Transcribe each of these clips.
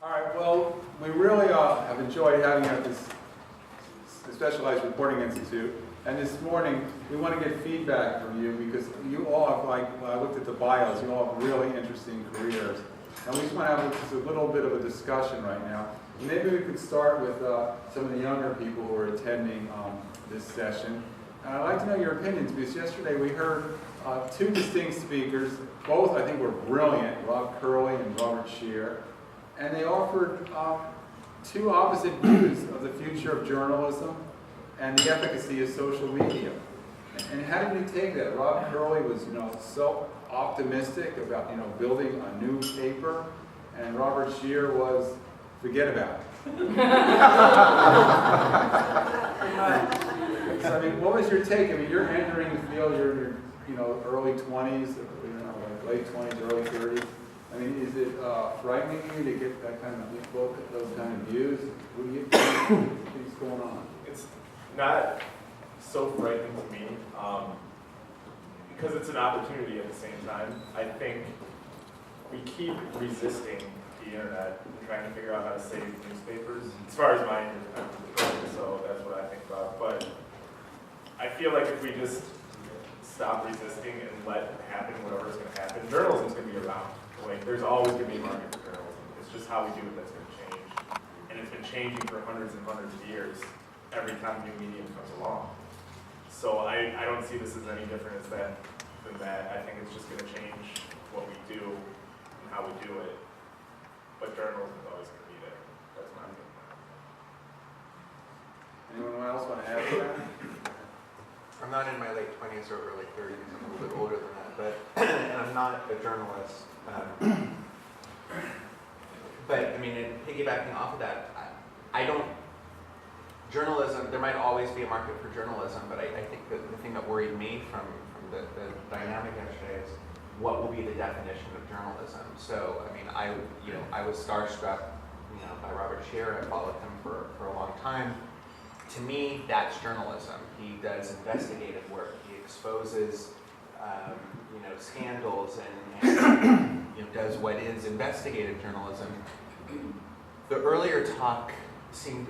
All right, well, we really have enjoyed having you at this Specialized Reporting Institute. And this morning, we want to get feedback from you because you all have, like, when I looked at the bios, you all have really interesting careers. And we just want to have just a little bit of a discussion right now. And maybe we could start with some of the younger people who are attending this session. And I'd like to know your opinions because yesterday we heard two distinct speakers. Both, I think, were brilliant, Rob Curley and Robert Scheer. And they offered two opposite views of the future of journalism and the efficacy of social media. And how did we take that? Rob Curley was, so optimistic about, building a new paper, and Robert Scheer was, forget about it. So, I mean, what was your take? I mean, you're entering the field, you're early 20s, like late 20s, early 30s. I mean, is it frightening you to get that kind of book, those kind of views? What do you think's going on? It's not so frightening to me because it's an opportunity at the same time. I think we keep resisting the internet and trying to figure out how to save newspapers, as far as mine is, so that's what I think about. But I feel like if we just stop resisting and let it happen, whatever's going to happen, journalism's going to be around. Like, there's always going to be a market for journalism. It's just how we do it that's going to change. And it's been changing for hundreds and hundreds of years every time a new medium comes along. So I don't see this as any different than that. I think it's just going to change what we do and how we do it. But journalism is always going to be there. That's my opinion. Anyone else want to add to that? I'm not in my late 20s or early 30s. I'm a little bit older than that, but and I'm not a journalist. But I mean, and piggybacking off of that, I don't. Journalism. There might always be a market for journalism, but I think that the thing that worried me from the dynamic yesterday is what will be the definition of journalism. So I mean, I was starstruck, by Robert Scheer. I followed him for a long time. To me, that's journalism. He does investigative work. He exposes, scandals and does what is investigative journalism. The earlier talk seemed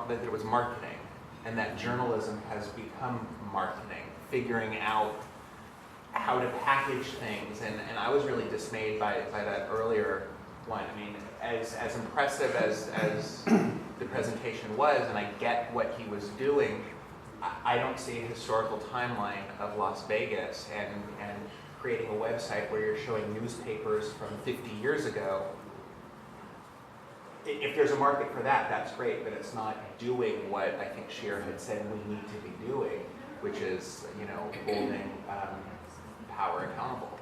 that there was marketing, and that journalism has become marketing, figuring out how to package things. And I was really dismayed by that earlier one. I mean, as impressive as the presentation was, and I get what he was doing, I don't see a historical timeline of Las Vegas and creating a website where you're showing newspapers from 50 years ago. If there's a market for that, that's great, but it's not doing what I think Scheer had said we need to be doing, which is, holding power accountable.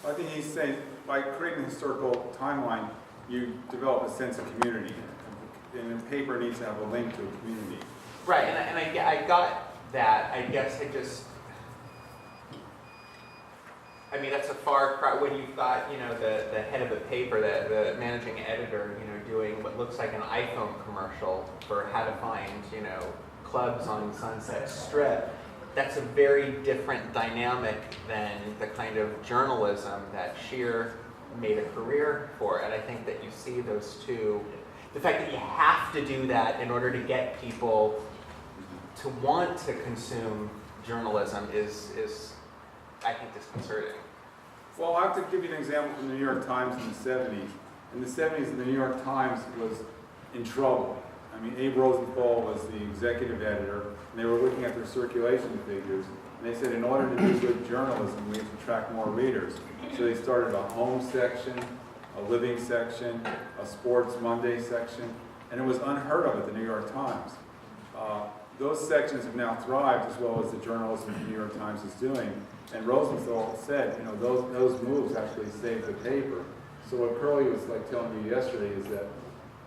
I think he's saying by creating a historical timeline, you develop a sense of community. And a paper needs to have a link to a community. Right, and I got that. I guess that's a far cry when you've got, the head of a paper, the managing editor, doing what looks like an iPhone commercial for how to find, clubs on Sunset Strip. That's a very different dynamic than the kind of journalism that Scheer made a career for. And I think that you see those two. The fact that you have to do that in order to get people to want to consume journalism is I think, disconcerting. Well, I have to give you an example from the New York Times in the 70s. In the 70s, the New York Times was in trouble. I mean, Abe Rosenthal was the executive editor, and they were looking at their circulation figures, and they said in order to do good journalism, we have to attract more readers. So they started a home section, a living section, a Sports Monday section, and it was unheard of at the New York Times. Those sections have now thrived as well as the journalism the New York Times is doing. And Rosenthal said, those moves actually saved the paper. So what Curley was telling you yesterday is that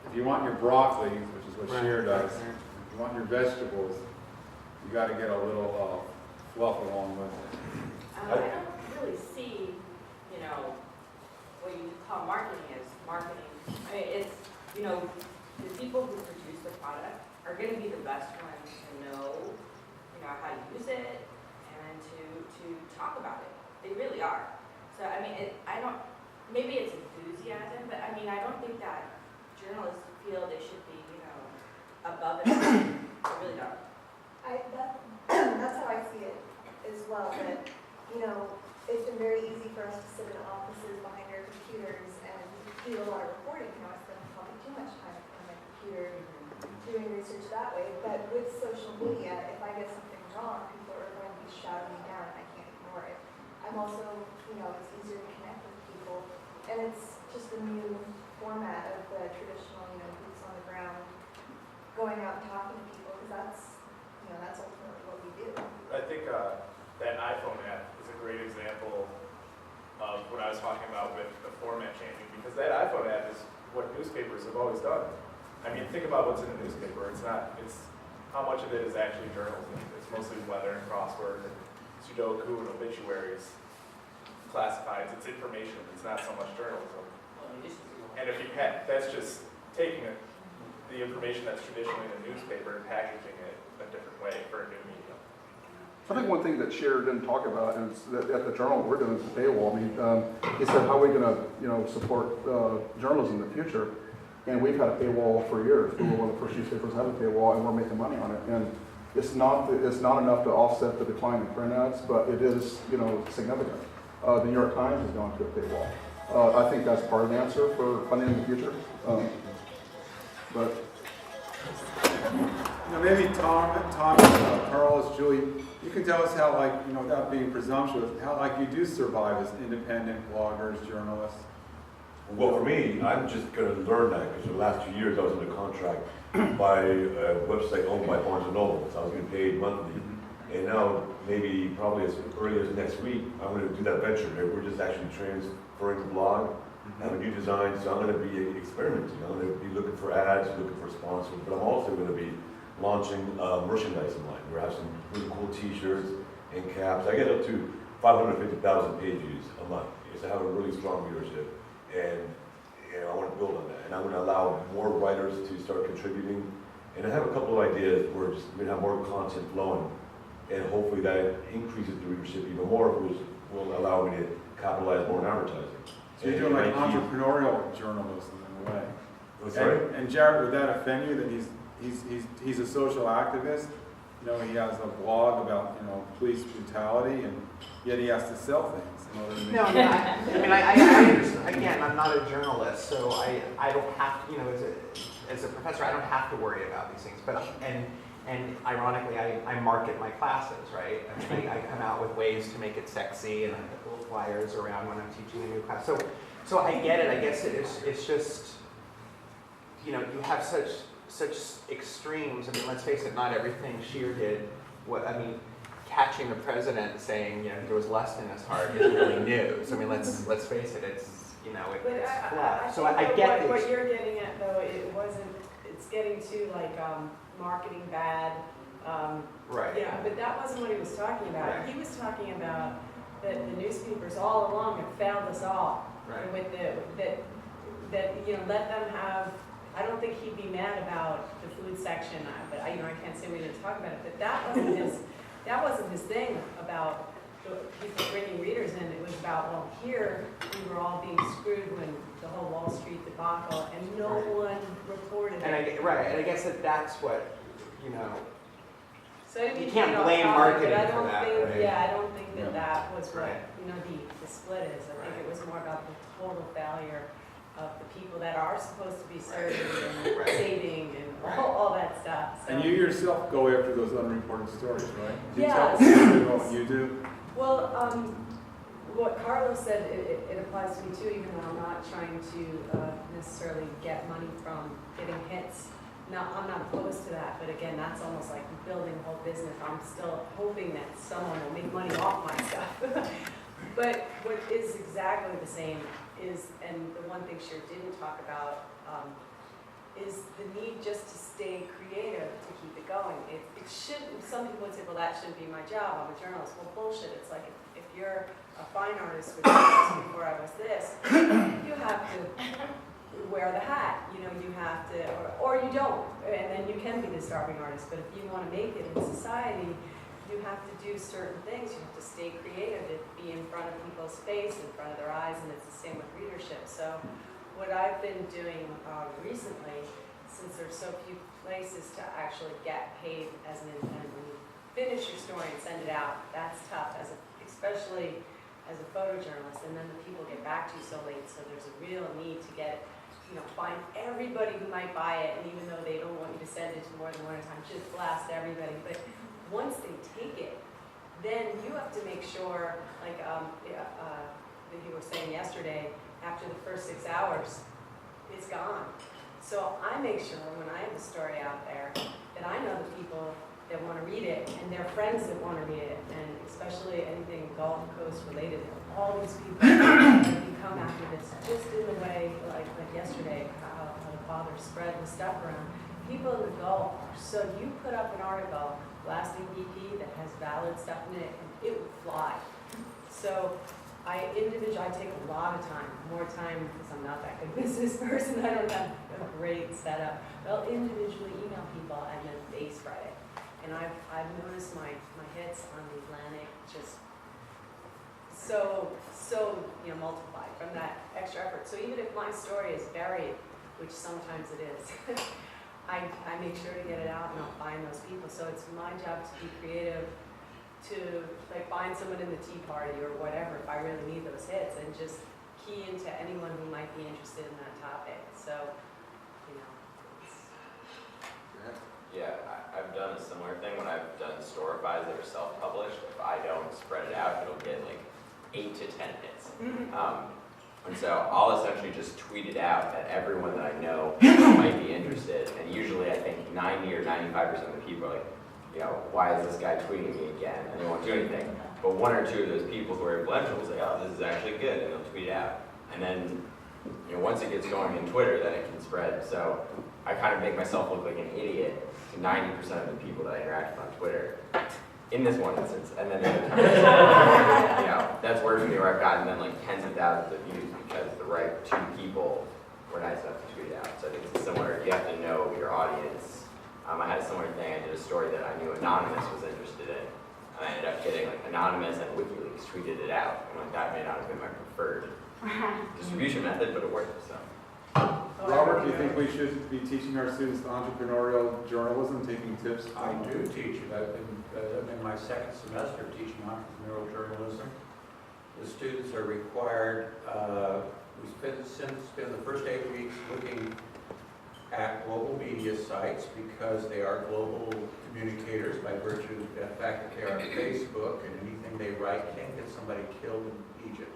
if you want your broccoli, which is what Scheer does, if you want your vegetables, you got to get a little fluff along with it. I don't really see, what you call marketing as marketing. I mean, it's, the people who produce the product are going to be the best ones to know, how to use it and to talk about it. They really are. So, I mean, I don't maybe it's enthusiasm, but I mean, I don't think that journalists feel they should be, you know, above it. I really don't. That's how I see it as well, that, you know, it's been very easy for us to sit in offices behind our computers and do a lot of reporting. You know, I spend probably too much time on my computer doing research that way. But with social media, if I get something wrong, people are going to be shouting me down and I can't ignore it. I'm also, you know, it's easier to connect with people. And it's just a new format of the traditional, you know, boots on the ground, going out and talking to people, because that's, you know, that's ultimately what we do. I think that iPhone app is a great example of what I was talking about with the format changing, because that iPhone app is what newspapers have always done. I mean, think about what's in a newspaper. It's how much of it is actually journalism. It's mostly weather and crossword and Sudoku and obituaries, classifieds. It's information. It's not so much journalism. And if you that's just taking the information that's traditionally in a newspaper and packaging it a different way for a new medium. I think one thing that Cher didn't talk about, and it's that at the journal we're doing is the paywall. I mean, he said, how are we going to, you know, support journalism in the future? And we've had a paywall for years. We were one of the first newspapers to have a paywall, and we're making money on it. And it's not enough to offset the decline in print ads, but it is, you know, significant. The New York Times has gone to a paywall. I think that's part of the answer for funding in the future. But You know, maybe Tom, Carlos, Julie, you can tell us how, like, you know, without being presumptuous, how, like, you do survive as independent bloggers, journalists. Well, for me, I'm just going to learn that because for the last 2 years I was under contract by a website owned by Barnes & Noble, so I was getting paid monthly. And now, maybe probably as early as next week, I'm going to do that venture. We're just actually transferring the blog, have a new design, so I'm going to be experimenting. I'm going to be looking for ads, looking for sponsors, but I'm also going to be launching merchandise in line. We have some really cool t-shirts and caps. I get up to 550,000 page views a month. So I have a really strong readership, and I want to build on that. And I'm going to allow more writers to start contributing. And I have a couple of ideas where we're going to have more content flowing, and hopefully that increases the readership even more, which will allow me to capitalize more on advertising. So you're doing like entrepreneurial journalism in a way. Sorry? And Jared, would that offend you that he's a social activist? You know, he has a blog about, you know, police brutality, and yet he has to sell things in order to make No, I mean, I understand. Again, I'm not a journalist, so I don't have to, you know, as a professor, I don't have to worry about these things. But and ironically, I market my classes, right? I mean, I come out with ways to make it sexy, and I put little flyers around when I'm teaching a new class. So I get it. I guess it's just, you know, you have such extremes. I mean, let's face it, not everything Scheer did. Catching the president saying, you know, there was lust in his heart is really news. I mean, let's face it, it's, you know, it's fluff. So I get this. What you're getting at, though, it's getting to like marketing bad. Right. Yeah, but that wasn't what he was talking about. Right. He was talking about that the newspapers all along have failed us all. Right. And with that, you know, let them have. I don't think he'd be mad about the food section, but I can't say we didn't talk about it. But that wasn't his thing about people bringing readers in. It was about, well, here we were all being screwed when the whole Wall Street debacle, and no one reported And it. and I guess that's what, you know. So I didn't You mean to can't get off blame topic, marketing but I for don't that, think, right? yeah, I don't think that was what, Right. you know, the split is. I think Right. it was more about the total failure of the people that are supposed to be serving and Right. saving and Right. all that stuff. So. And you yourself go after those unreported stories, right? Do you Yes. tell what you do? Well, what Carlos said, it applies to me too, even though I'm not trying to necessarily get money from getting hits. No, I'm not opposed to that, but again, that's almost like building a whole business. I'm still hoping that someone will make money off my stuff. But what is exactly the same is, and the one thing Scheer didn't talk about, is the need just to stay creative to keep it going. It shouldn't, some people would say, well, that shouldn't be my job, I'm a journalist. Well, bullshit, it's like if you're a fine artist, which I was before I was this, you have to wear the hat, you know, you have to, or you don't, and then you can be the starving artist, but if you want to make it in society, you have to do certain things. You have to stay creative, to be in front of people's face, in front of their eyes, and it's the same with readership. So what I've been doing recently, since there's so few places to actually get paid as an independent, when you finish your story and send it out, that's tough, especially as a photojournalist, and then the people get back to you so late, so there's a real need to get, find everybody who might buy it, and even though they don't want you to send it to more than one at a time, just blast everybody. But once they take it, then you have to make sure, like that you were saying yesterday, after the first 6 hours, it's gone. So I make sure when I have a story out there that I know the people that want to read it and their friends that want to read it, and especially anything Gulf Coast related. All these people that become activists just in the way, like yesterday, how the father spread the stuff around. People in the Gulf, so you put up an article, blasting BP, that has valid stuff in it, and it would fly. So I take a lot of time, more time, because I'm not that good business person, I don't have a great setup. But I'll individually email people and then they spread it. And I've noticed my hits on the Atlantic just so multiplied from that extra effort. So even if my story is buried, which sometimes it is, I make sure to get it out and I'll find those people. So it's my job to be creative, to find someone in the Tea Party or whatever if I really need those hits, and just key into anyone who might be interested in that topic. So, Yeah, I've done a similar thing when I've done storifys that are self-published. If I don't spread it out, it'll get 8 to 10 hits. And so I'll essentially just tweet it out at everyone that I know might be interested. And usually I think 90 or 95% of the people are like, why is this guy tweeting me again? And they won't do anything. But 1 or 2 of those people who are influential will say, oh, this is actually good, and they'll tweet it out. And then, once it gets going in Twitter, then it can spread. So I kind of make myself look like an idiot to 90% of the people that I interact with on Twitter, in this one instance. And then that's worked for me, where I've gotten then tens of thousands of views because the right 2 people were nice enough to tweet it out. So I think it's similar. You have to know your audience. I had a similar thing. I did a story that I knew Anonymous was interested in. And I ended up getting Anonymous and WikiLeaks tweeted it out. And that may not have been my preferred distribution method, but it worked. So. Robert, do you think we should be teaching our students entrepreneurial journalism, taking tips? I do teach it. I'm in my second semester of teaching entrepreneurial journalism. The students are required, we spend the first 8 weeks looking at global media sites because they are global communicators by virtue of the fact that they are on Facebook, and anything they write can get somebody killed in Egypt.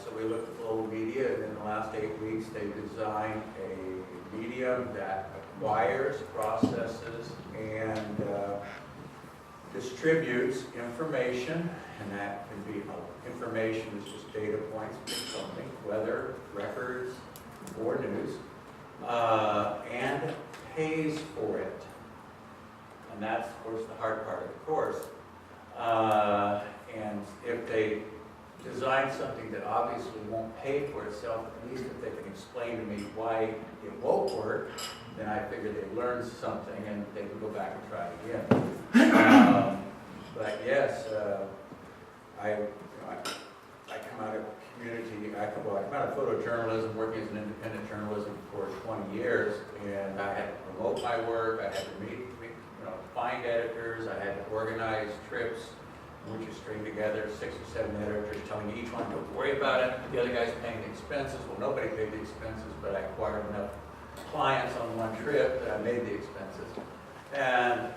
So we look at global media, and in the last 8 weeks they designed a medium that acquires, processes, and distributes information, and that can be information is just data points, something, weather, records, or news, and pays for it. And that's, of course, the hard part of the course. And if they design something that obviously won't pay for itself, at least if they can explain to me why it won't work, then I figure they learned something and they can go back and try it again. But yes, I come out of community, I come out of photojournalism, working as an independent journalism for 20 years, and I had to promote my work, I had to find editors, I had to organize trips, which you string together 6 or 7 editors telling each one, don't worry about it, the other guy's paying the expenses. Well, nobody paid the expenses, but I acquired enough clients on one trip that I made the expenses. And,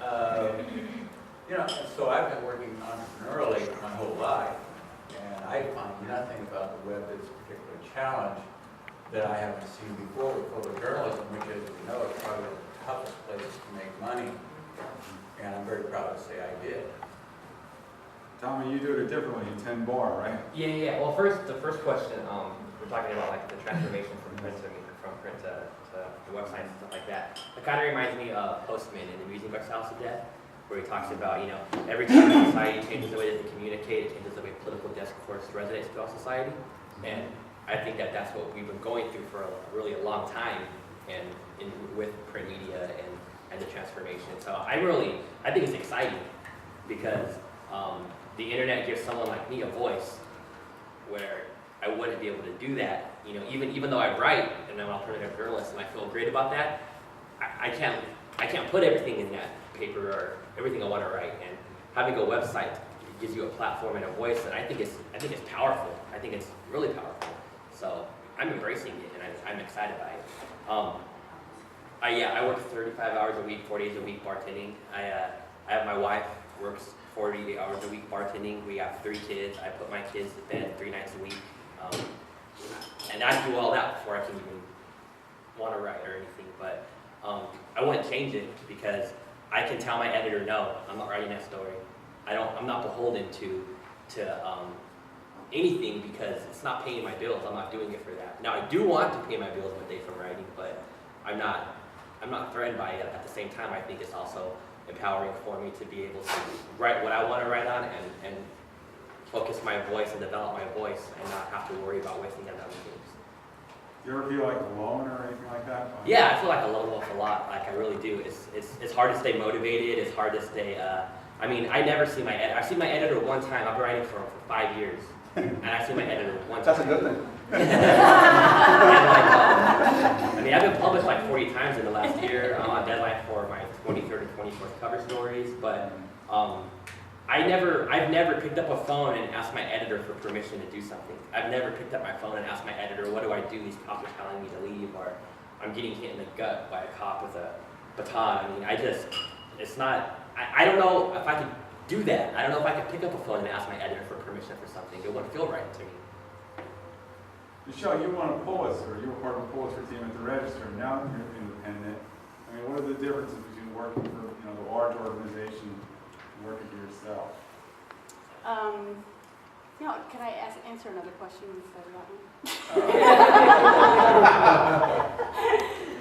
so I've been working entrepreneurially my whole life, and I find nothing about the web that's a particular challenge that I haven't seen before with photojournalism, which, as we know, is probably the toughest place to make money, and I'm very proud to say I did. Tommy, you do it differently. You 10 bar, right? Yeah. Well, the first question, we're talking about the transformation from print to the websites and stuff like that. It kind of reminds me of Postman in the Music Exiles to Death, where he talks about, every time society changes the way that they communicate, it changes the way political discourse resonates throughout society. And I think that that's what we've been going through for a long time, and with print media and the transformation. So I think it's exciting because the internet gives someone like me a voice where I wouldn't be able to do that. You know, even though I write and I'm an alternative journalist and I feel great about that, I can't put everything in that paper or everything I want to write. And having a website gives you a platform and a voice, and I think it's powerful. I think it's really powerful. So I'm embracing it, and I'm excited by it. I work 35 hours a week, 4 days a week bartending. I have my wife works 40 hours a week bartending. We have 3 kids. I put my kids to bed 3 nights a week. And I do all that before I can even want to write or anything. But I wouldn't change it because I can tell my editor, no, I'm not writing that story. I'm not beholden to anything because it's not paying my bills. I'm not doing it for that. Now I do want to pay my bills one day from writing, but I'm not threatened by it. At the same time, I think it's also empowering for me to be able to write what I want to write on and focus my voice and develop my voice and not have to worry about wasting time on other things. Do you ever feel like alone or anything like that? Yeah, I feel like a lone wolf a lot. Like I really do. It's hard to stay motivated. It's hard to stay. I mean, I never see my editor. I've seen my editor one time. I've been writing for 5 years, and I see my editor one time. That's a good thing. I mean, I've been published like 40 times in the last year. I'm on deadline for my 23rd and 24th cover stories, but I've never picked up a phone and asked my editor for permission to do something. I've never picked up my phone and asked my editor, what do I do? These cops are telling me to leave, or I'm getting hit in the gut by a cop with a baton. I mean, it's not, I don't know if I could do that. I don't know if I could pick up a phone and ask my editor for permission for something. It wouldn't feel right to me. Michelle, you won a Pulitzer. You were part of the Pulitzer team at the Register. Now you're independent. I mean, what are the differences between working for the large organization and working for yourself? Can I answer another question instead of that one?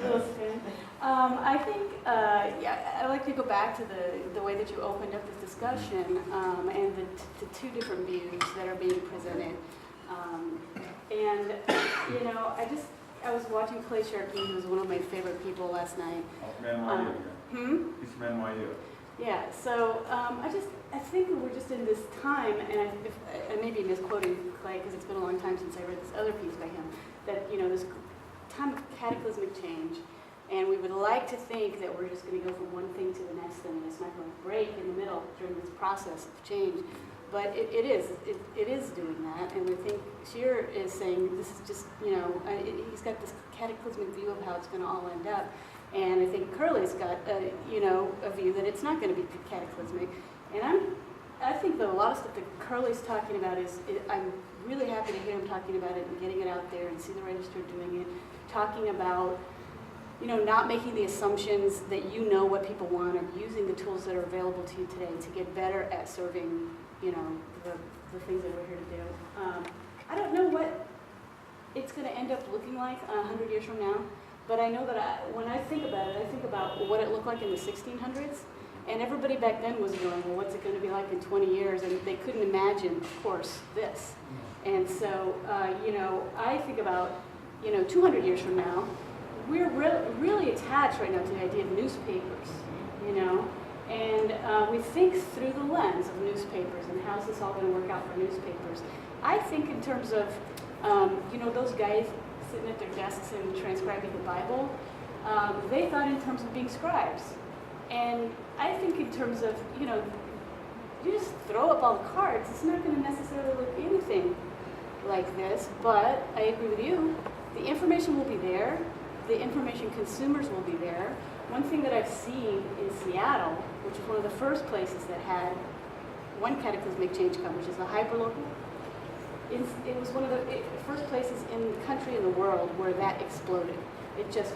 Little spin. I think, I'd like to go back to the way that you opened up this discussion and the 2 different views that are being presented. I was watching Clay Sharkey, who was one of my favorite people last night. Oh, from NYU. He's from NYU. Yeah, so I think we're just in this time, and I may be misquoting Clay because it's been a long time since I read this other piece by him, that, this time of cataclysmic change, and we would like to think that we're just going to go from one thing to the next thing, and it's not going to break in the middle during this process of change. But it is doing that, and we think Scheer is saying this is just, he's got this cataclysmic view of how it's going to all end up. And I think Curley's got, a view that it's not going to be cataclysmic. And I think that a lot of stuff that Curley's talking about I'm really happy to hear him talking about it and getting it out there and see the Register doing it, talking about, not making the assumptions that you know what people want, or using the tools that are available to you today to get better at serving, the things that we're here to do. I don't know what it's going to end up looking like 100 years from now. But I know that when I think about it, I think about what it looked like in the 1600s. And everybody back then was going, well, what's it going to be like in 20 years? And they couldn't imagine, of course, this. And so, I think about, 200 years from now, we're really attached right now to the idea of newspapers, And we think through the lens of newspapers and how's this all going to work out for newspapers. I think in terms of, those guys sitting at their desks and transcribing the Bible, they thought in terms of being scribes. And I think in terms of, you just throw up all the cards, it's not going to necessarily look anything like this, but I agree with you. The information will be there. The information consumers will be there. One thing that I've seen in Seattle, which is one of the first places that had one cataclysmic change come, which is the hyperlocal, it was one of the first places in the country and the world where that exploded. It just,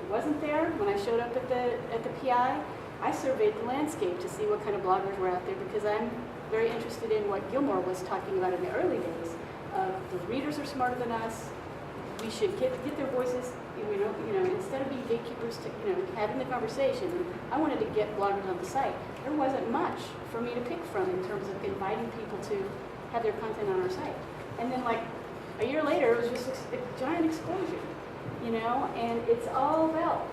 wasn't there when I showed up at the PI. I surveyed the landscape to see what kind of bloggers were out there because I'm very interested in what Gilmore was talking about in the early days. The readers are smarter than us. We should get their voices. Instead of being gatekeepers to having the conversation. I wanted to get bloggers on the site. There wasn't much for me to pick from in terms of inviting people to have their content on our site. And then like a year later, it was just a giant explosion, and it's all about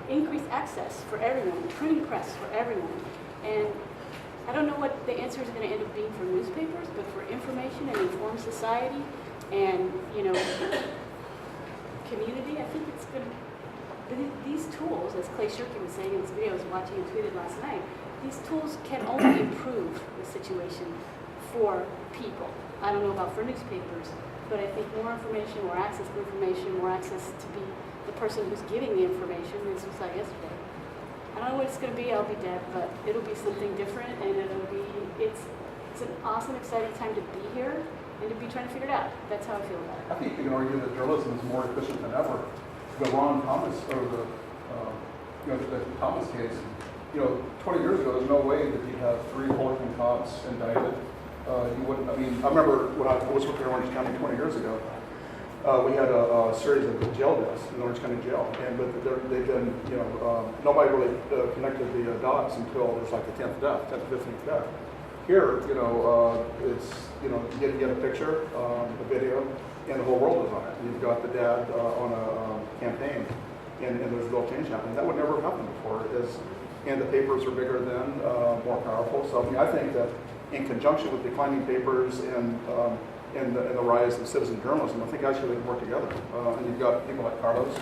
increased access for everyone, printing press for everyone. And I don't know what the answer is going to end up being for newspapers, but for information and informed society and, community, I think it's going to, these tools, as Clay Shirky was saying in this video I was watching and tweeted last night, these tools can only improve the situation for people. I don't know about for newspapers, but I think more information, more access to information, more access to be the person who's giving the information, as we saw yesterday. I don't know what it's going to be, I'll be dead, but it'll be something different, and it's an awesome, exciting time to be here and to be trying to figure it out. That's how I feel about it. I think you can argue that journalism is more efficient than ever. The Ron Thomas, or the Thomas case, 20 years ago, there's no way that you'd have 3 Fulton cops indicted. You wouldn't, I remember when I was working in Orange County 20 years ago, we had a series of jail deaths in Orange County Jail, but they've been, nobody really connected the dots until there's like the 10th death, 10th, 15th death. Here, it's, you get a picture, a video, and the whole world is on it. And you've got the dad on a campaign, and there's real change happening. That would never have happened before. And the papers are bigger than, more powerful. So I think that in conjunction with declining papers and the rise of citizen journalism, I think actually they can work together. And you've got people like Carlos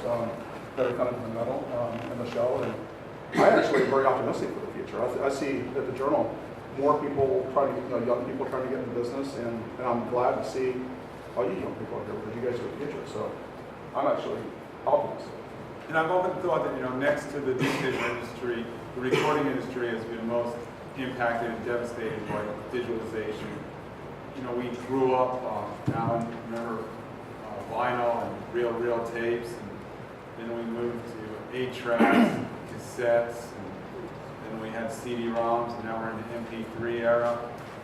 that are kind of in the middle, and Michelle. And I actually am very optimistic for the future. I see at the Journal more people trying to, young people trying to get into business, and I'm glad to see all you young people out there because you guys are the future. So I'm actually optimistic. And I've often thought that, next to the newspaper industry, the recording industry has been most impacted and devastated by digitalization. We grew up, Alan, remember vinyl and reel tapes, and then we moved to 8-tracks, cassettes, and then we had CD-ROMs, and now we're in the MP3 era.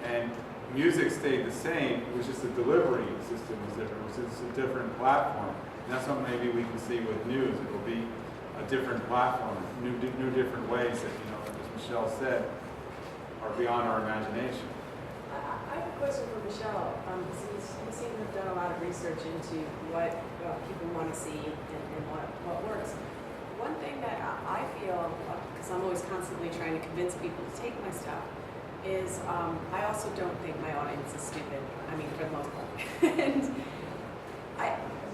And music stayed the same, it was just the delivery system was different, it was just a different platform. And that's what maybe we can see with news. It will be a different platform, new different ways that, as Michelle said, are beyond our imagination. I have a question for Michelle. You seem to have done a lot of research into what people want to see and what works. One thing that I feel, because I'm always constantly trying to convince people to take my stuff, is I also don't think my audience is stupid. For the most part. And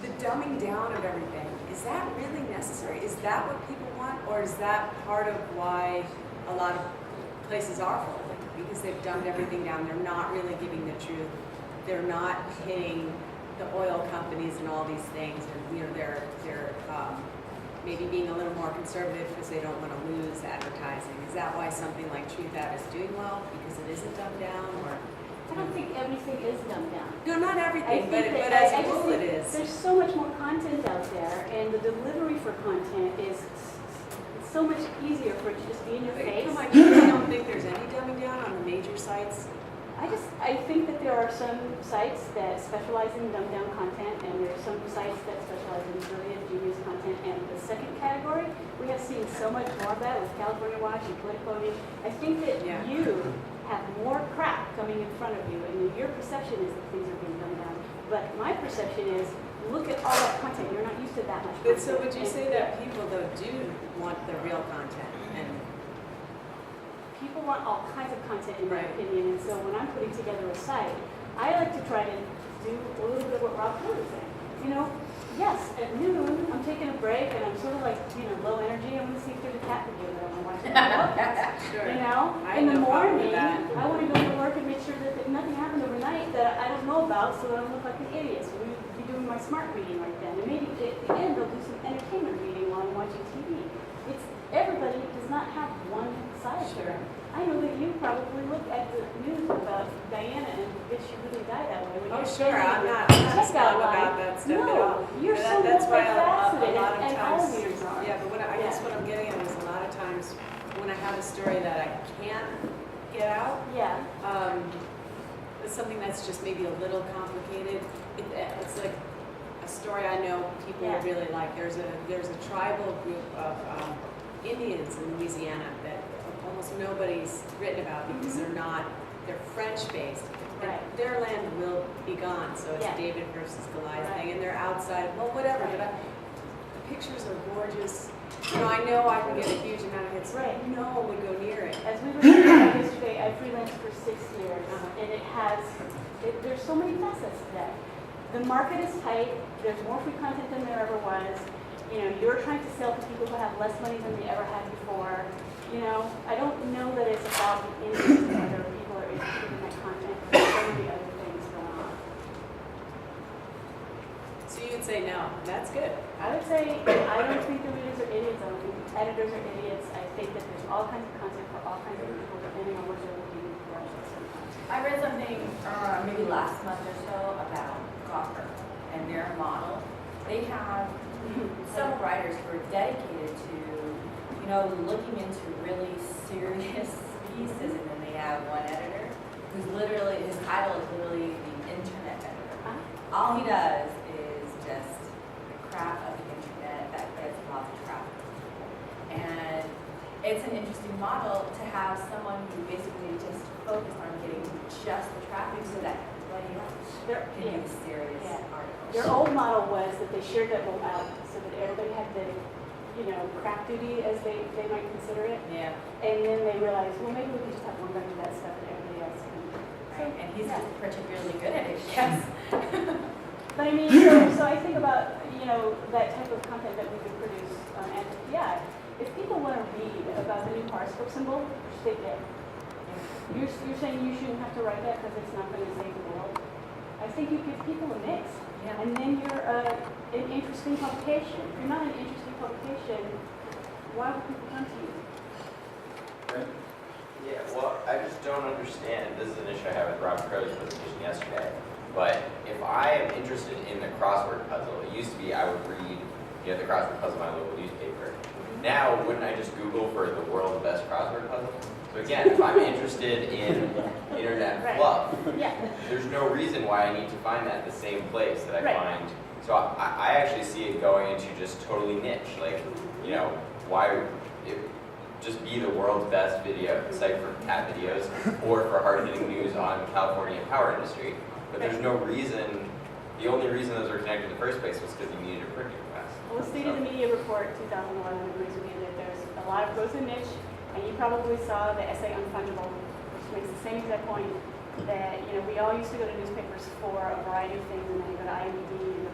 the dumbing down of everything, is that really necessary? Is that what people want? Or is that part of why a lot of places are full? Because they've dumbed everything down. They're not really giving the truth. They're not hitting the oil companies and all these things. And, they're maybe being a little more conservative because they don't want to lose advertising. Is that why something like Truth Ad is doing well? Because it isn't dumbed down? Or I don't think everything is dumbed down. no, not everything, but I as a just whole think it is. There's so much more content out there, and the delivery for content is so much easier for it to just be in your face. Come on, you really don't think there's any dumbing down on the major sites? I think that there are some sites that specialize in dumbed down content, and there are some sites that specialize in brilliant, genius content. And the second category, we have seen so much more of that with California Watch and Politico. I think that you have more crap coming in front of you, and your perception is that things are being dumbed down. But my perception is, look at all that content. You're not used to that much content. But so would you say that people, though, do want the real content? And people want all kinds of content, in my Right. opinion, and so when I'm putting together a site, I like to try to do a little bit of what Rob Ford was saying. Yes, at noon, I'm taking a break, and I'm sort of like, low energy. I'm going to see if there's a cat video that I want to watch. sure. In I the have no problem morning, with that. I want to go to work and make sure that nothing happened overnight that I don't know about, so I don't look like an idiot. So we'll be doing my smart reading right then, and maybe at the end, I'll do some entertainment reading while I'm watching TV. Everybody does not have one side to Sure. them. I know that you probably look at the news about Diana and did she really die that way? Oh, sure, I'm not a snob about that stuff at all. No, you're so That's why multifaceted, a lot of and all times, leaders are. yeah, but I guess what I'm getting at is a lot of times when I have a story that I can't get out, Yeah, it's something that's just maybe a little complicated. It's like a story I know people Yeah. would really like. There's a tribal group of Indians in Louisiana that almost nobody's written about because they're French-based. And Right. their land will be gone, so it's Yeah. David versus Goliath Right. thing, and they're outside, well, whatever, but the pictures are gorgeous. I know I can get a huge amount of hits. Right. No one would go near it. As we were talking about yesterday, I've freelanced for 6 years, and there's so many facets to that. The market is tight, there's more free content than there ever was. You're trying to sell to people who have less money than they ever had before. I don't know that it's about the interest of whether people are interested in that content, but there's so many other things going on. So you would say no, that's good. I would say, I don't think the readers are idiots, I don't think the editors are idiots. I think that there's all kinds of content for all kinds of people, depending on what they're looking for at certain times. I read something maybe last month or so about Gawker and their model. They have some writers who are dedicated to, looking into really serious pieces, and then they have one editor who's literally, his title is literally the internet editor. All he does is just the crap of the internet that gets lots of traffic. And it's an interesting model to have someone who basically just focused on getting to just the traffic so that everybody else can use serious articles. Their old model was that they shared that role out so that everybody had the, craft duty, as they might consider it. Yeah. And then they realized, well, maybe we can just have one guy do that stuff and everybody else can. Right. And he's just particularly good at it, yes. But I mean, so I think about, that type of content that we could produce at the PI. If people want to read about the new horoscope symbol, which they get, you're saying you shouldn't have to write that because it's not going to save the world. I think you give people a mix. Yeah. And then you're an interesting publication. If you're not an interesting publication, why would people come to you? Okay. Yeah, well, I just don't understand. This is an issue I had with Rob Crow's presentation yesterday. But if I am interested in the crossword puzzle, it used to be I would read the crossword puzzle in my local newspaper. Now, wouldn't I just Google for the world's best crossword puzzle? So again, if I'm interested in internet fluff, there's no reason why I need to find that in the same place that I find. So I actually see it going into just totally niche. Like, why just be the world's best video site for cat videos or for hard-hitting news on California power industry. But there's no reason, the only reason those were connected in the first place was because you needed a printing press. Well, the State of the Media Report 2011 agrees with me that there's a lot of growth in niche, and you probably saw the essay Unfungible, which makes the same exact point that, we all used to go to newspapers for a variety of things, and then you go to IMDb,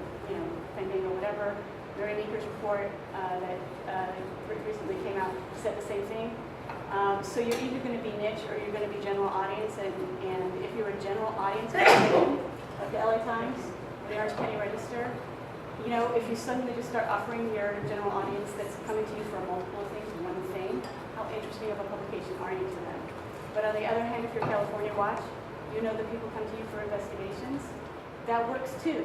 Fandango, whatever. Mary Meeker's report that recently came out said the same thing. So you're either going to be niche or you're going to be general audience, and if you're a general audience publication, like the LA Times, the Orange County Register, if you suddenly just start offering your general audience that's coming to you for multiple things, one thing, how interesting of a publication are you to them? But on the other hand, if you're California Watch, that people come to you for investigations, that works too.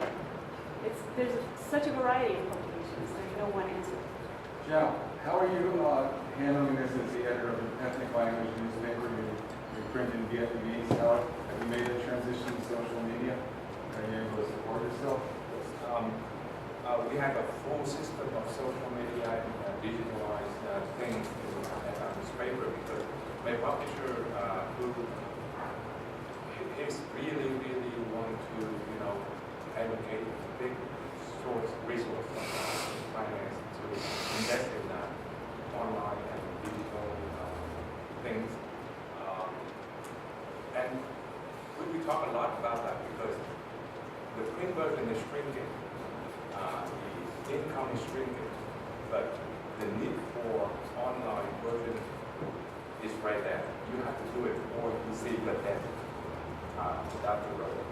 There's such a variety of publications, there's no one answer. Jeff, how are you handling this as the editor of an ethnic language newspaper? You print in Vietnamese. How have you made a transition to social media? Are you able to support yourself? We have a full system of social media and digitalized things at our newspaper because my publisher, who is really wanting to, allocate a big resource of finance to invest in online and digital things. And we talk a lot about that because the print version is shrinking, the income is shrinking, but the need for online version is right there. You have to do it or you see the debt down the road.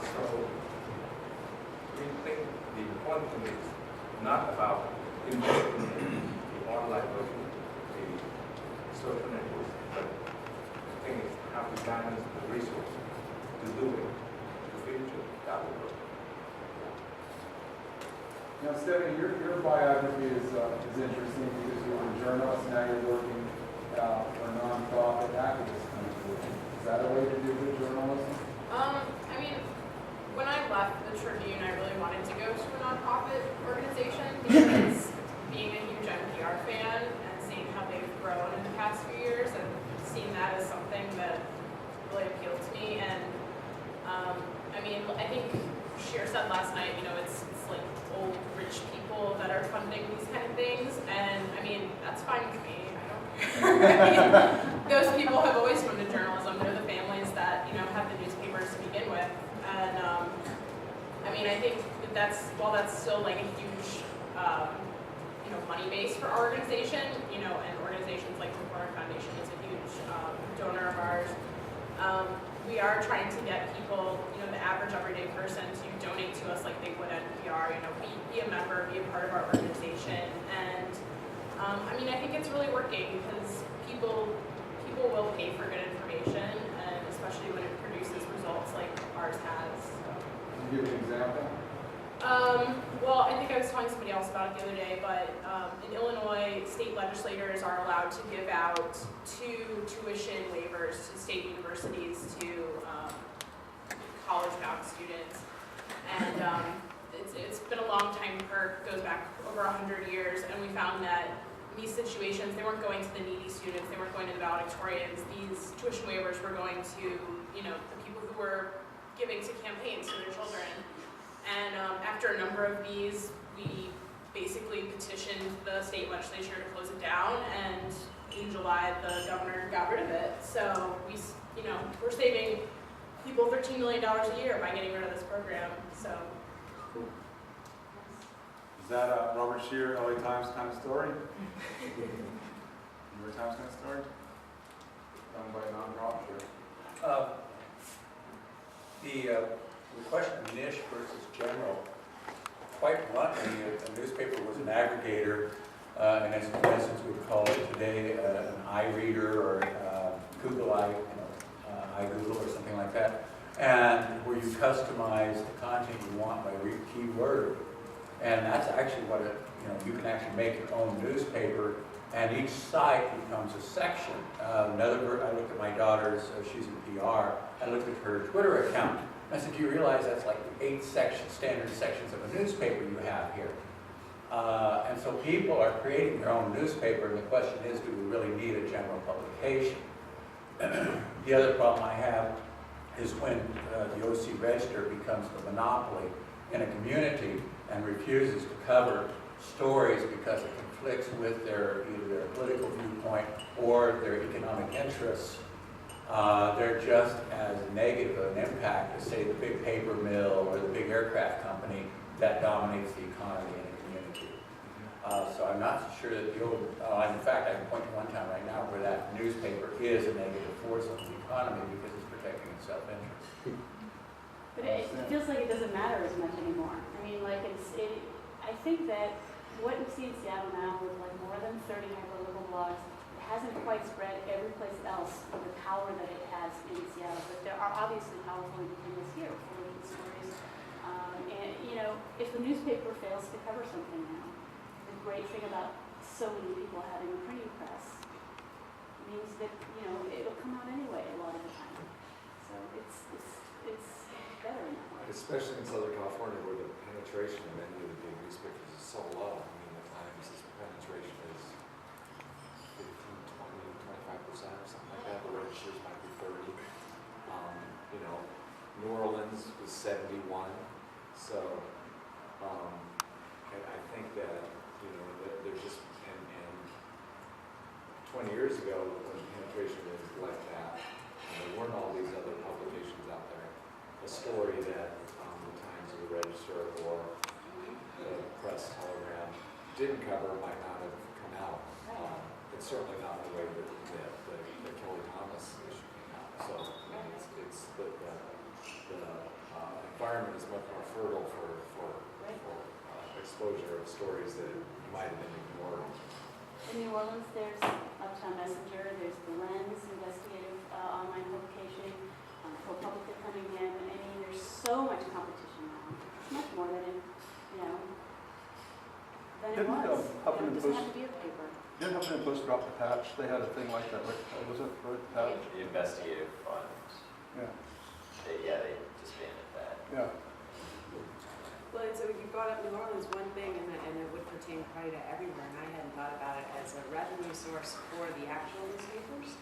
So we think the important thing is not about investing in the online version, the social networks, but the thing is how to balance the resources to do it in the future down the road. Now, Stephanie, your biography is interesting because you were a journalist, now you're working for a nonprofit activist kind of group. Is that a way to do good journalism? When I left the Tribune, I really wanted to go to a nonprofit organization because being a huge NPR fan and seeing how they've grown in the past few years and seeing that as something that really appealed to me. And I think Sheer said last night, it's like old rich people that are funding these kind of things, and that's fine with me. I don't care. Those people have always come to journalism. They're the families that, you know, have the newspapers to begin with. And I mean, I think that's, while that's still like a huge, you know, money base for our organization, you know, and organizations like the Florida Foundation is a huge donor of ours. We are trying to get people, you know, the average everyday person to donate to us like they would NPR, you know, be a member, be a part of our organization. And I mean, I think it's really working because people will pay for good information, and especially when it produces results like ours has. Can you give an example? Well, I think I was telling somebody else about it the other day, but in Illinois, state legislators are allowed to give out 2 tuition waivers to state universities to college-bound students. And it's been a long time perk, goes back over 100 years, and we found that in these situations, they weren't going to the needy students, they weren't going to the valedictorians. These tuition waivers were going to, you know, the people who were giving to campaigns to their children. And after a number of these, we basically petitioned the state legislature to close it down, and in July, the governor got rid of it. So we, you know, we're saving people $13 million a year by getting rid of this program. So. Is that a Robert Shear, LA Times kind of story? New York Times kind of story? Done by a nonprofit? The question of niche versus general, quite bluntly, a newspaper was an aggregator, and as in essence we would call it today an iReader or Google iGoogle or something like that, and where you customize the content you want by keyword. And that's actually what you can actually make your own newspaper, and each site becomes a section. I looked at my daughter's, she's in PR, I looked at her Twitter account. I said, do you realize that's like 8 standard sections of a newspaper you have here? And so people are creating their own newspaper, and the question is, do we really need a general publication? The other problem I have is when the OC Register becomes the monopoly in a community and refuses to cover stories because it conflicts with either their political viewpoint or their economic interests. They're just as negative of an impact as, say, the big paper mill or the big aircraft company that dominates the economy in a community. So I'm not sure that in fact, I can point to one town right now where that newspaper is a negative force on the economy because it's protecting its self-interest. But it feels like it doesn't matter as much anymore. I mean, like I think that what we see in Seattle now with like more than 30 hyperlocal blogs, it hasn't quite spread every place else with the power that it has in Seattle. But there are obviously powerful independents here for these stories. And you know, if the newspaper fails to cover something now, the great thing about so many people having a printing press means that, you know, it'll come out anyway a lot of the time. So it's better in that way. Especially in Southern California, where the penetration of many of the big newspapers is so low. I mean, the Times' penetration is 15, 20, 25% or something like that. The registers might be 30. You know, New Orleans was 71. So I think that, you know, there's just, and 20 years ago, when penetration was like that, and there weren't all these other publications out there, a story that the Times or the Register or the Press Telegram didn't cover might not have come out. It's certainly not the way that the Kelly Thomas issue came out. So I mean, it's the environment is much more fertile for exposure of stories that might have been ignored. In New Orleans, there's Uptown Messenger, there's the Lens investigative online publication, ProPublica coming in. I mean, there's so much competition now, much more than it was. It doesn't have to be a paper. Didn't Huffington Post drop the patch? They had a thing like that, right? Was it right? Patch? The investigative fund. Yeah. They disbanded that. Yeah. Well, and so you brought up New Orleans, one thing, and it would pertain probably to everywhere, and I hadn't thought about it as a revenue source for the actual newspapers.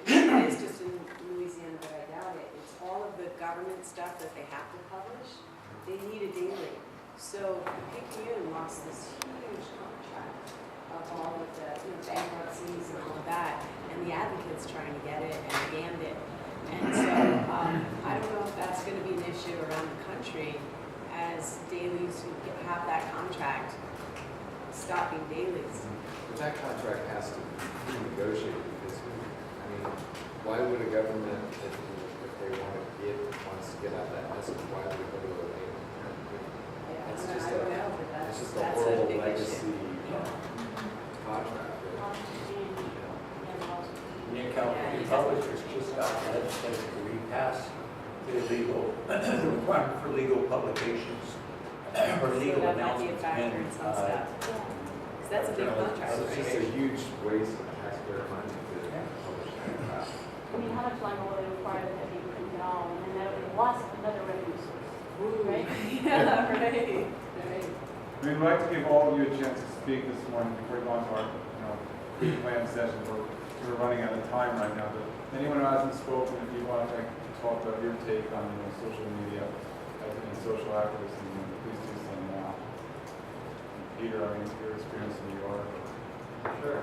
It is just in Louisiana, but I doubt it. It's all of the government stuff that they have to publish. They need a daily. So Picayune lost this huge contract of all of the was trying to get it and banned it. And so I don't know if that's going to be an issue around the country as dailies who have that contract stop being dailies. But that contract has to be renegotiated because, I mean, why would a government, if they wants to get out that message, why would it go to a payment? It's just I don't know, but It's just a that's a horrible big legacy issue. contract. The California publishers just got legislature to repass the legal, the requirement for legal publications or legal So that might be a announcements factor in some stuff. Because that's a big contract, It's just a right? huge waste of taxpayer money to publish that. I mean, how much longer will they require that that be printed all, and then that would be lost another revenue source, right? Yeah, right. We'd like to give all of you a chance to speak this morning before we go on to our, pre-planned session. We're running out of time right now, but anyone who hasn't spoken, if you want to talk about your take on social media and social activism, please do so now. Peter, I mean, your experience in New York. Sure.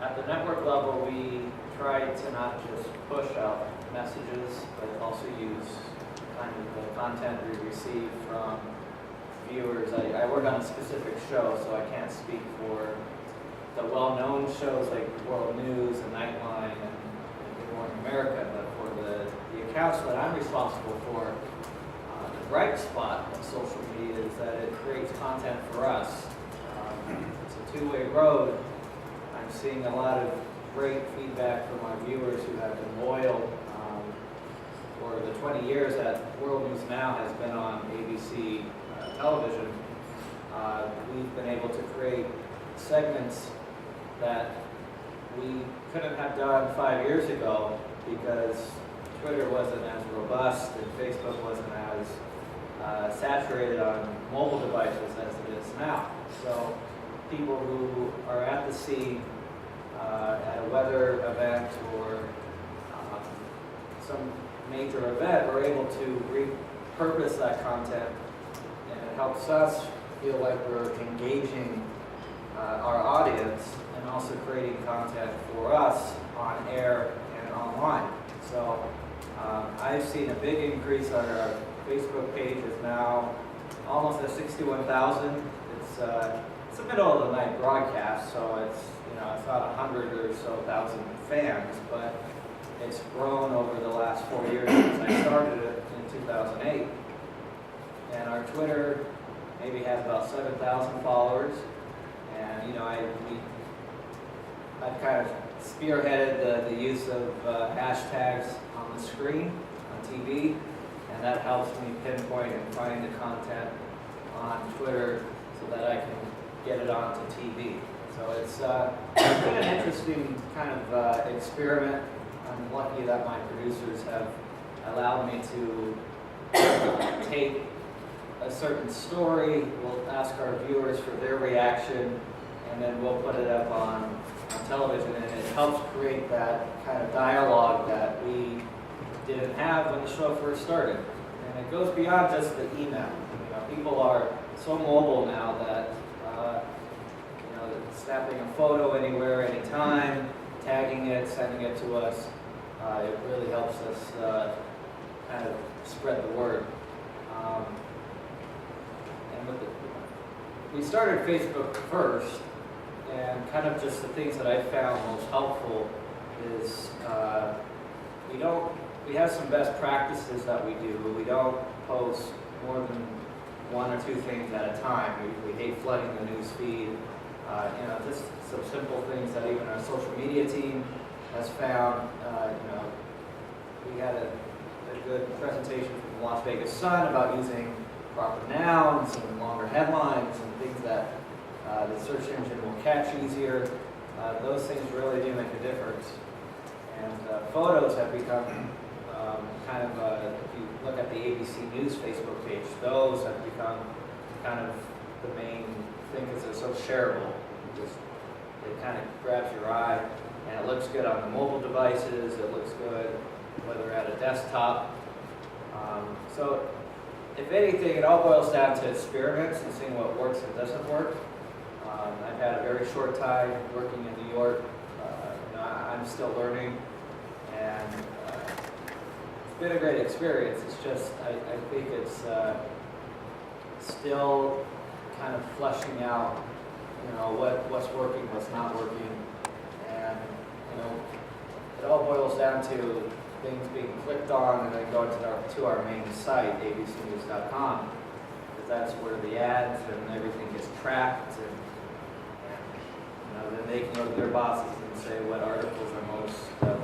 At the network level, we try to not just push out messages, but also use kind of the content we receive from viewers. I work on a specific show, so I can't speak for the well-known shows like World News and Nightline and Good Morning America, but for the accounts that I'm responsible for, the bright spot of social media is that it creates content for us. It's a two-way road. I'm seeing a lot of great feedback from our viewers who have been loyal for the 20 years that World News Now has been on ABC television. We've been able to create segments that we couldn't have done 5 years ago because Twitter wasn't as robust and Facebook wasn't as saturated on mobile devices as it is now. So people who are at the scene at a weather event or some major event are able to repurpose that content, and it helps us feel like we're engaging our audience and also creating content for us on air and online. So I've seen a big increase on our Facebook page is now almost at 61,000. It's a middle of the night broadcast, so it's it's not 100 or so thousand fans, but it's grown over the last 4 years since I started it in 2008. And our Twitter maybe has about 7,000 followers. And I've kind of spearheaded the use of hashtags on the screen, on TV, and that helps me pinpoint and find the content on Twitter so that I can get it onto TV. So it's been an interesting kind of experiment. I'm lucky that my producers have allowed me to take a certain story, we'll ask our viewers for their reaction, and then we'll put it up on television, and it helps create that kind of dialogue that we didn't have when the show first started. And it goes beyond just the email. People are so mobile now that snapping a photo anywhere, anytime, tagging it, sending it to us, it really helps us kind of spread the word. We started Facebook first, and kind of just the things that I found most helpful is we have some best practices that we do, but we don't post more than one or two things at a time. We hate flooding the news feed. Just some simple things that even our social media team has found. We had a good presentation from the Las Vegas Sun about using proper nouns and longer headlines and things that the search engine will catch easier. Those things really do make a difference. And photos have become if you look at the ABC News Facebook page, those have become kind of the main thing because they're so shareable. It kind of grabs your eye, and it looks good on the mobile devices. It looks good whether at a desktop. So if anything, it all boils down to experiments and seeing what works and doesn't work. I've had a very short time working in New York. I'm I'm still learning, and it's been a great experience. It's just, I think it's still kind of fleshing out, you know, what's working, what's not working, and, you know, it all boils down to things being clicked on and then going to our main site, abcnews.com, because that's where the ads and everything gets tracked, and you know, then they can go to their bosses and say what articles are most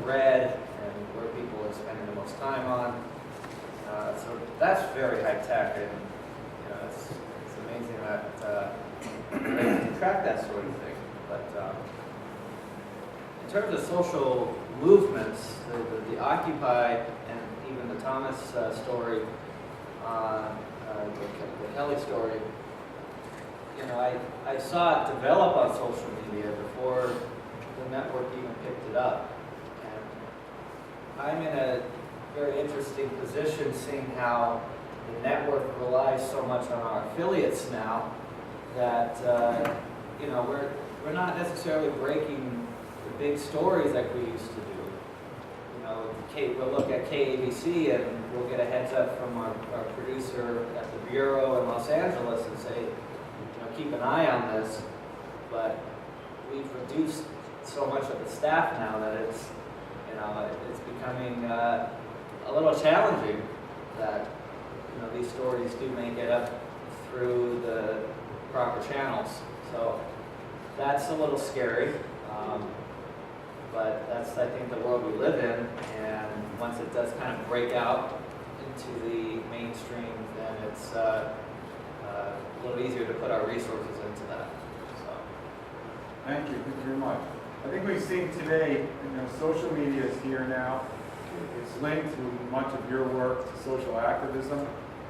read and where people are spending the most time on. So that's very high tech, and you know, it's amazing that they can track that sort of thing. But in terms of social movements, the Occupy and even the Thomas story, the Kelly story, you know, I saw it develop on social media before the network even picked it up. And I'm in a very interesting position seeing how the network relies so much on our affiliates now that, you know, we're not necessarily breaking the big stories like we used to do. You know, we'll look at KABC and we'll get a heads up from our producer at the Bureau in Los Angeles and say, you know, keep an eye on this. But we've reduced so much of the staff now that it's, you know, it's becoming a little challenging that, you know, these stories do make it up through the proper channels. So that's a little scary. But that's, I think, the world we live in, and once it does kind of break out into the mainstream, then it's a little easier to put our resources into that. So. Thank you very much. I think we've seen today, you know, social media is here now. It's linked to much of your work to social activism,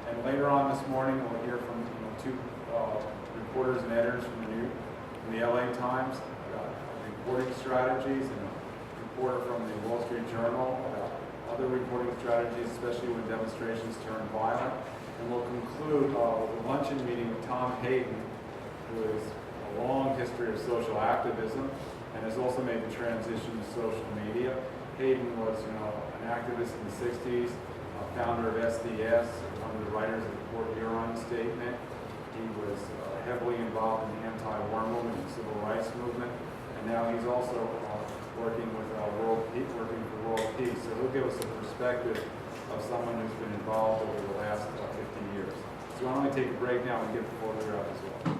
and later on this morning we'll hear from, you know, two reporters and editors from the LA Times about reporting strategies, and a reporter from the Wall Street Journal about other reporting strategies, especially when demonstrations turn violent. And we'll conclude with a luncheon meeting with Tom Hayden, who has a long history of social activism and has also made the transition to social media. Hayden was, you know, an activist in the 60s, founder of SDS, one of the writers of the Port Huron Statement. He was heavily involved in the anti-war movement and civil rights movement, and now he's also working with working for World Peace. So he'll give us a perspective of someone who's been involved over the last 50 years. So why don't we take a break now and get the photo as well.